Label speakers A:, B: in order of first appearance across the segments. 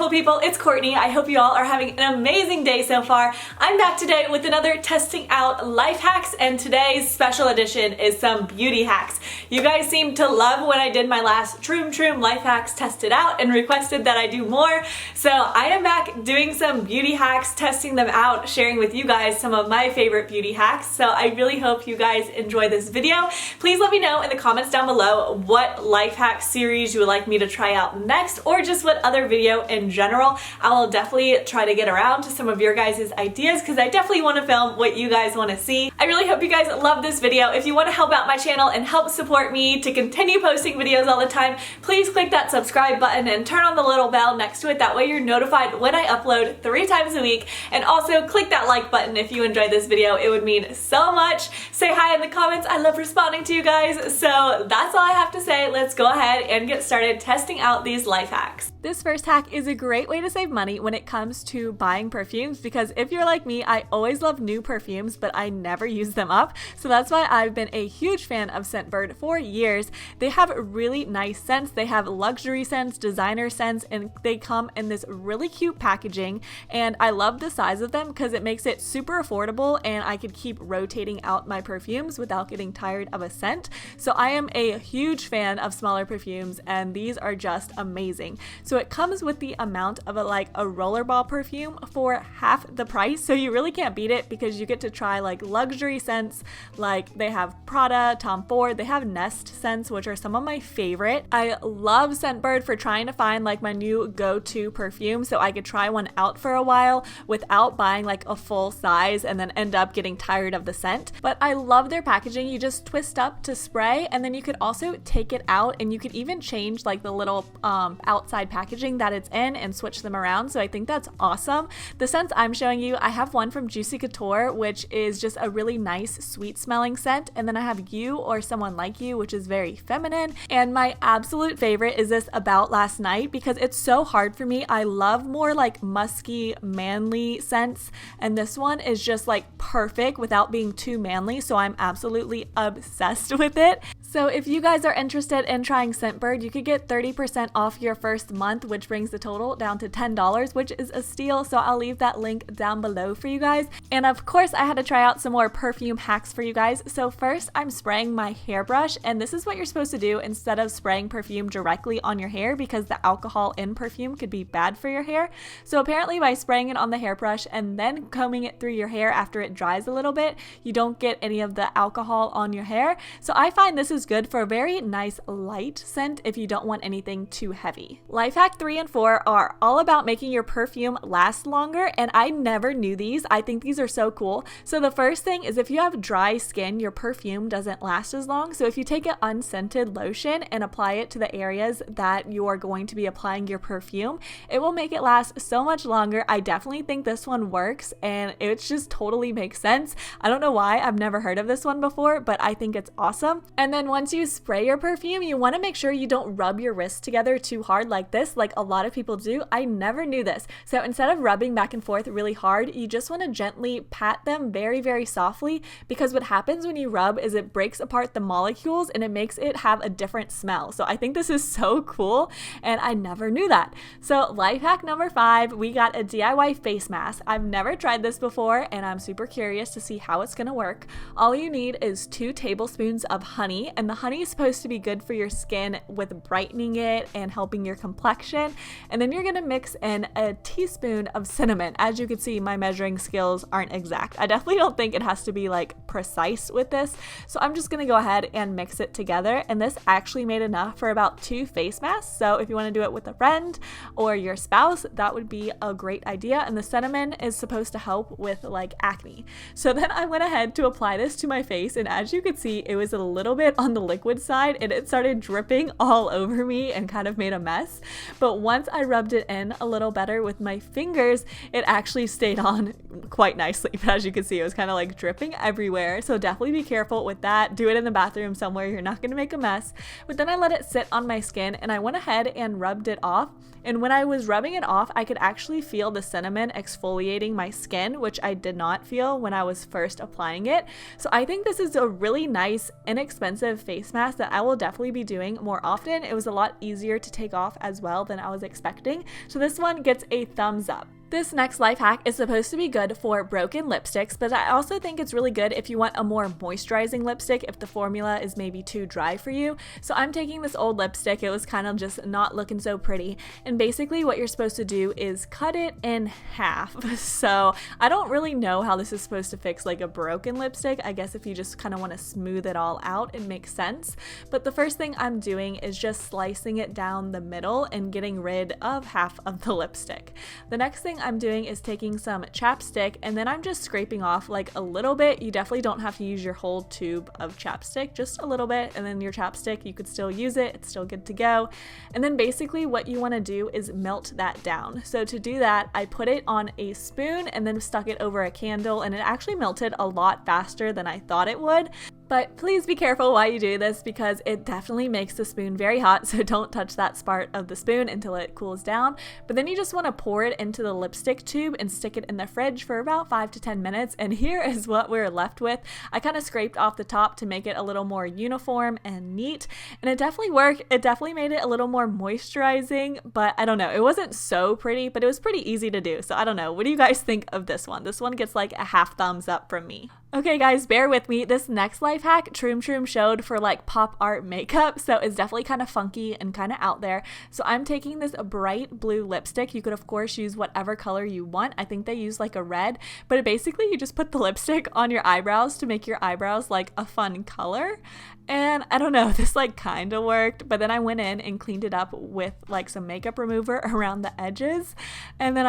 A: beautiful people, it's Courtney. I hope you all are having an amazing day so far. I'm back today with another testing out life hacks, and today's special edition is some beauty hacks. You guys seemed to love when I did my last Troom Troom life hacks tested out and requested that I do more. So I am back doing some beauty hacks, testing them out, sharing with you guys some of my favorite beauty hacks. So I really hope you guys enjoy this video. Please let me know in the comments down below what life hack series you would like me to try out next, or just what other video in general. I will definitely try to get around to some of your guys' ideas because I definitely want to film what you guys want to see. I really hope you guys love this video. If you want to help out my channel and help support me to continue posting videos all the time, please click that subscribe button and turn on the little bell next to it. That way you're notified when I upload 3 times a week. And also click that like button if you enjoyed this video. It would mean so much. Say hi in the comments. I love responding to you guys. So that's all I have to say. Let's go ahead and get started testing out these life hacks. This first hack is a great way to save money when it comes to buying perfumes, because if you're like me, I always love new perfumes, but I never use them up. So that's why I've been a huge fan of Scentbird for years. They have really nice scents. They have luxury scents, designer scents, and they come in this really cute packaging. And I love the size of them because it makes it super affordable, and I could keep rotating out my perfumes without getting tired of a scent. So I am a huge fan of smaller perfumes, and these are just amazing. So it comes with the amount of a rollerball perfume for half the price. So you really can't beat it because you get to try like luxury scents. Like they have Prada, Tom Ford, they have Nest scents, which are some of my favorite. I love Scentbird for trying to find like my new go-to perfume so I could try one out for a while without buying like a full size and then end up getting tired of the scent. But I love their packaging. You just twist up to spray, and then you could also take it out, and you could even change like the little outside packaging that it's in and switch them around. So I think that's awesome. The scents I'm showing you, I have one from Juicy Couture, which is just a really nice sweet smelling scent, and then I have You or Someone Like You, which is very feminine. And my absolute favorite is this About Last Night, because it's so hard for me. I love more like musky, manly scents, and this one is just like perfect without being too manly, so I'm absolutely obsessed with it. So if you guys are interested in trying Scentbird, you could get 30% off your first month, which brings the total down to $10, which is a steal. So I'll leave that link down below for you guys. And of course, I had to try out some more perfume hacks for you guys. So first, I'm spraying my hairbrush, and this is what you're supposed to do instead of spraying perfume directly on your hair, because the alcohol in perfume could be bad for your hair. So apparently by spraying it on the hairbrush and then combing it through your hair after it dries a little bit, you don't get any of the alcohol on your hair. So I find this is good for a very nice light scent if you don't want anything too heavy. Life hack 3 and 4 are all about making your perfume last longer, and I never knew these. I think these are so cool. So the first thing is, if you have dry skin, your perfume doesn't last as long. So if you take an unscented lotion and apply it to the areas that you are going to be applying your perfume, it will make it last so much longer. I definitely think this one works, and it just totally makes sense. I don't know why, I've never heard of this one before, but I think it's awesome. And then once you spray your perfume, you want to make sure you don't rub your wrists together too hard like this, like a lot of people do. I never knew this. So instead of rubbing back and forth really hard, you just want to gently pat them very, very softly, because what happens when you rub is it breaks apart the molecules and it makes it have a different smell. So I think this is so cool, and I never knew that. So life hack number 5, we got a DIY face mask. I've never tried this before, and I'm super curious to see how it's gonna work. All you need is 2 tablespoons of honey, and the honey is supposed to be good for your skin with brightening it and helping your complexion. And then you're gonna mix in a teaspoon of cinnamon. As you can see, my measuring skills aren't exact. I definitely don't think it has to be like precise with this. So I'm just gonna go ahead and mix it together. And this actually made enough for about 2 face masks. So if you wanna do it with a friend or your spouse, that would be a great idea. And the cinnamon is supposed to help with like acne. So then I went ahead to apply this to my face, and as you could see, it was a little bit on the liquid side, and it started dripping all over me and kind of made a mess. But once I rubbed it in a little better with my fingers, it actually stayed on quite nicely. But as you can see, it was kind of like dripping everywhere. So definitely be careful with that. Do it in the bathroom somewhere. You're not going to make a mess. But then I let it sit on my skin, and I went ahead and rubbed it off. And when I was rubbing it off, I could actually feel the cinnamon exfoliating my skin, which I did not feel when I was first applying it. So I think this is a really nice, inexpensive protective face mask that I will definitely be doing more often. It was a lot easier to take off as well than I was expecting. So this one gets a thumbs up. This next life hack is supposed to be good for broken lipsticks, but I also think it's really good if you want a more moisturizing lipstick if the formula is maybe too dry for you. So I'm taking this old lipstick, it was kind of just not looking so pretty, and basically what you're supposed to do is cut it in half. So I don't really know how this is supposed to fix like a broken lipstick. I guess if you just kind of want to smooth it all out, it makes sense. But the first thing I'm doing is just slicing it down the middle and getting rid of half of the lipstick. The next thing I'm doing is taking some chapstick and then I'm just scraping off like a little bit. You definitely don't have to use your whole tube of chapstick, just a little bit, and then your chapstick, you could still use it, it's still good to go. And then basically what you want to do is melt that down. So to do that, I put it on a spoon and then stuck it over a candle, and it actually melted a lot faster than I thought it would. But please be careful while you do this because it definitely makes the spoon very hot, so don't touch that part of the spoon until it cools down. But then you just want to pour it into the lipstick tube and stick it in the fridge for about 5 to 10 minutes, and here is what we're left with. I kind of scraped off the top to make it a little more uniform and neat, and it definitely worked. It definitely made it a little more moisturizing, but I don't know, it wasn't so pretty, but it was pretty easy to do. So I don't know, what do you guys think of this one? This one gets like a half thumbs up from me. Okay guys, bear with me. This next life hack Troom Troom showed for like pop art makeup, so it's definitely kind of funky and kind of out there. So I'm taking this bright blue lipstick. You could of course use whatever color you want. I think they use like a red, but basically you just put the lipstick on your eyebrows to make your eyebrows like a fun color. And I don't know, this like kind of worked, but then I went in and cleaned it up with like some makeup remover around the edges. And then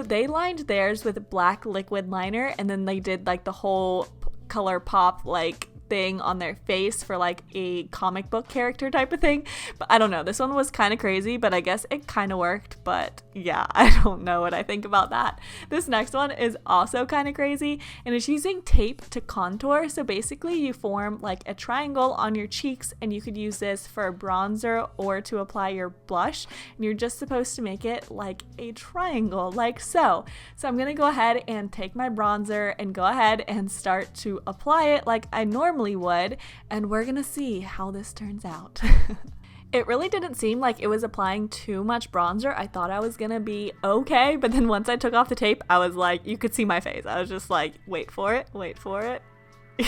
A: they lined theirs with black liquid liner, and then they did like the whole color pop like thing on their face for like a comic book character type of thing. But I don't know, this one was kind of crazy, but I guess it kind of worked. But yeah, I don't know what I think about that. This next one is also kind of crazy, and it's using tape to contour. So basically you form like a triangle on your cheeks, and you could use this for a bronzer or to apply your blush, and you're just supposed to make it like a triangle like so. So I'm gonna go ahead and take my bronzer and go ahead and start to apply it like I normally would, and we're gonna see how this turns out. It really didn't seem like it was applying too much bronzer. I thought I was gonna be okay, but then once I took off the tape, I was like, you could see my face. I was just like, wait for it, wait for it.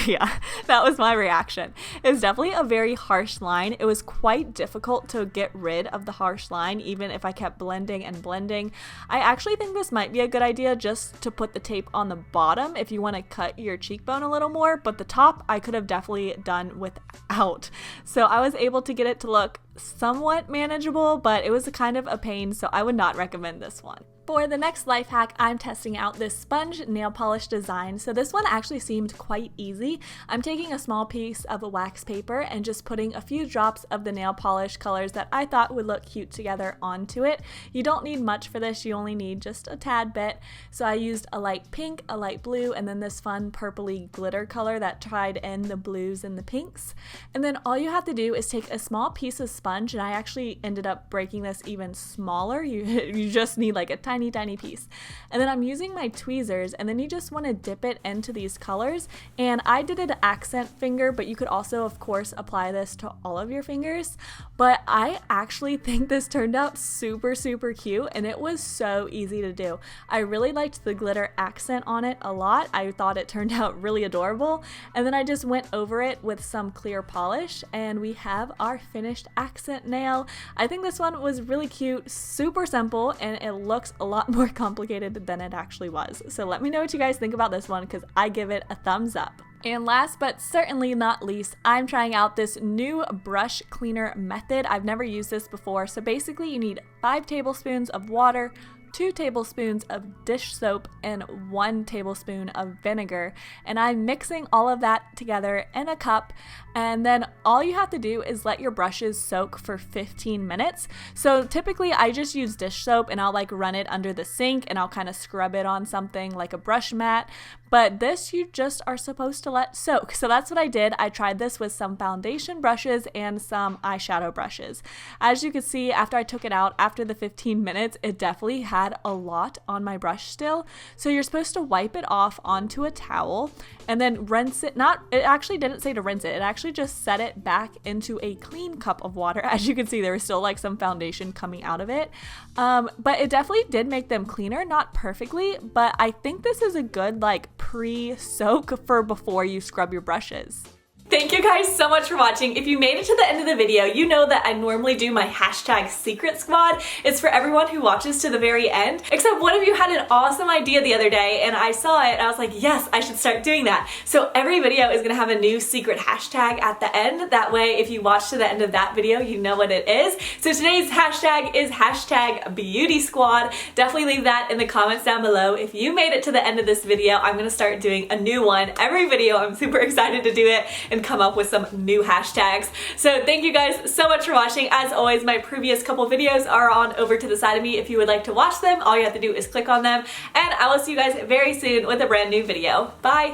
A: Yeah, that was my reaction. It was definitely a very harsh line. It was quite difficult to get rid of the harsh line, even if I kept blending and blending. I actually think this might be a good idea just to put the tape on the bottom if you want to cut your cheekbone a little more, but the top I could have definitely done without. So I was able to get it to look somewhat manageable, but it was kind of a pain, so I would not recommend this one. For the next life hack, I'm testing out this sponge nail polish design. So this one actually seemed quite easy. I'm taking a small piece of wax paper and just putting a few drops of the nail polish colors that I thought would look cute together onto it. You don't need much for this, you only need just a tad bit. So I used a light pink, a light blue, and then this fun purpley glitter color that tied in the blues and the pinks. And then all you have to do is take a small piece of sponge, and I actually ended up breaking this even smaller. You just need like a tiny piece. And then I'm using my tweezers, and then you just want to dip it into these colors. And I did an accent finger, but you could also of course apply this to all of your fingers. But I actually think this turned out super cute, and it was so easy to do. I really liked the glitter accent on it a lot. I thought it turned out really adorable. And then I just went over it with some clear polish, and we have our finished accent nail. I think this one was really cute, super simple, and it looks a lot more complicated than it actually was. So let me know what you guys think about this one, because I give it a thumbs up. And last but certainly not least, I'm trying out this new brush cleaner method. I've never used this before. So basically you need 5 tablespoons of water, 2 tablespoons of dish soap, and 1 tablespoon of vinegar. And I'm mixing all of that together in a cup, and then all you have to do is let your brushes soak for 15 minutes. So typically I just use dish soap, and I'll like run it under the sink, and I'll kind of scrub it on something like a brush mat. But this you just are supposed to let soak. So that's what I did. I tried this with some foundation brushes and some eyeshadow brushes. As you can see, after I took it out after the 15 minutes, it definitely had had a lot on my brush still. So you're supposed to wipe it off onto a towel and then rinse it. It actually didn't say to rinse it. It actually just set it back into a clean cup of water. As you can see, there was still like some foundation coming out of it. But it definitely did make them cleaner, not perfectly, but I think this is a good like pre-soak for before you scrub your brushes. Thank you guys so much for watching. If you made it to the end of the video, you know that I normally do my hashtag secret squad. It's for everyone who watches to the very end, except one of you had an awesome idea the other day and I saw it and I was like, yes, I should start doing that. So every video is gonna have a new secret hashtag at the end. That way, if you watch to the end of that video, you know what it is. So today's hashtag is hashtag beauty squad. Definitely leave that in the comments down below. If you made it to the end of this video, I'm gonna start doing a new one every video. I'm super excited to do it and come up with some new hashtags. So thank you guys so much for watching. As always, my previous couple videos are on over to the side of me. If you would like to watch them, all you have to do is click on them, and I will see you guys very soon with a brand new video. Bye!